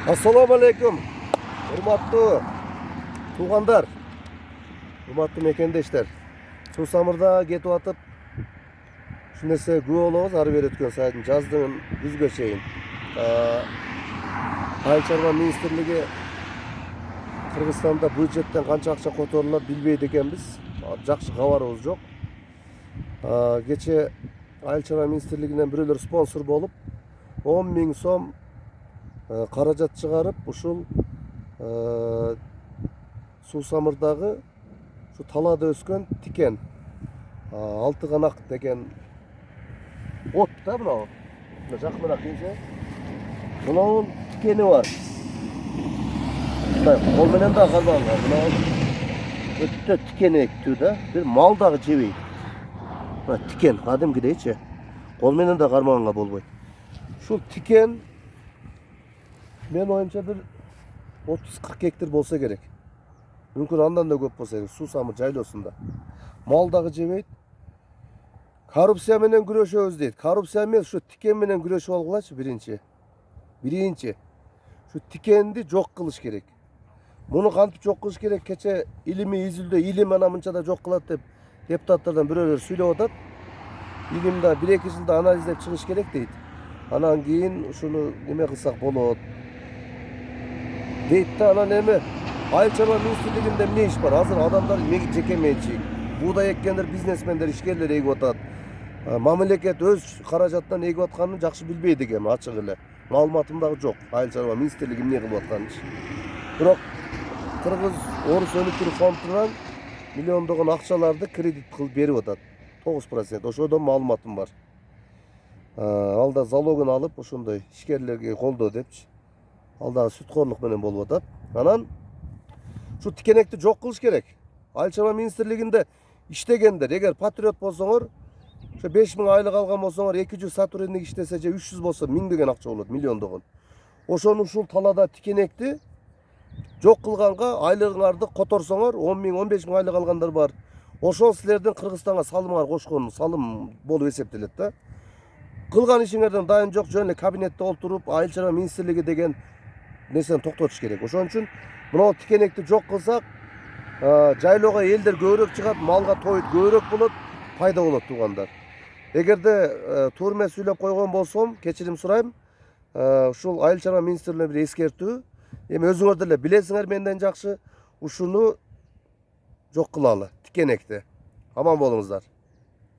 Assalamu alaikum. Hurmatlı tuğanдар, hurmatlı mekendештер. Susamırda ketip atıp şu nese güve olabыз ары бери өткөн сайдын жаздын күзгө чейин. Айыл чарба министрлиги Кыргызстанда бюджеттен канча акча которулат билбейт экенбиз. Жакшы кабарыбыз жок. Кече Айыл чарба министрлигинен бирөөлөр спонсор болуп 10 000 сом каражат чыгарып ушул Susamırдагы şu талада өскөн тикен алты канак деген от да мынау жакыныраак келсе мынунун тикени бар. Кол менен да карманган мынау өтө тикенектүү да бир мал дагы жебейт. Мына тикен кадимкидейчи кол менен да кармаганга болбойт. Ушул тикен мен оюмча бир 30-40 гектар болса керек. Мүмкүн андан да көп болса керек. Susamыр жайлоосунда. Мал дагы жебейт. Коррупция менен күрөшөбүз дейт. Коррупция эмес, ушу тикен менен күрөшүп алгылачы биринчи. Şu тикенди жок кылыш керек. Муну кантип жок кылыш керек? Кече илимий изилдөө илим ана мынчада жок кылат деп депутаттардан бирөөлөр сүйлөп атат. Илимде 1-2 жылда анализдеп чыгыш керек дейт. Анан кийин ушуну неме кылсак болот. Дейт да анан эми Айыл чарба министрлигинде эмне иш бар? Азыр адамдар жеке менчик, буудай эккендер, бизнесмендер, ишкерлер эгип атат. Мамлекет өз каражаттан эгип атканын жакшы билбейт экен, ачык эле. Маалыматым дагы жок. Айыл чарба министрлиги эмне кылып атканын. Бирок Кыргыз Орус өнүктүрүү фондунан миллиондогон акчаларды кредит кылып берип атат. 9%. Ошодон маалыматым бар. Алда залогун алып, ошондой ишкерлерге колдоо депчи. Алда сүткорлук менен болуп атат. Анан şu тикенекти жок кылыш керек. Айыл чарба министрлигинде иштегендер, эгер патриот болсоңор, ошо 5 000 айлык алган болсоңор, 200 сотрудник иштесе же 300 болсо 1000 деген акча болот, миллиондогон. Ошону ушул талада тикенекти жок кылганга айлыгыңарды которсоңор, 10 000, 15 000 айлык алгандар бар. Ошол силердин Кыргызстанга салымыңар кошкон салым болуп эсептелет да. Кылган ишиңерден дайын жок, жөн эле кабинетте олтуруп, айыл чарба министрлиги деген нерсени токтотуш керек. Ошон үчүн мына тикенекти жок кылсак, жайлоого элдер көбүрөөк чыгат, малга тоют көбүрөөк болот, пайда болот туугандар. Эгерде туура эмес сүйлөп койгон болсом, кечирим сурайм. Ушул айыл чарба министрлигине бир эскертүү. Эми өзүңөр деле билесиңер менден жакшы, ушуну жок кылалы, тикенекти. Аман болуңуздар.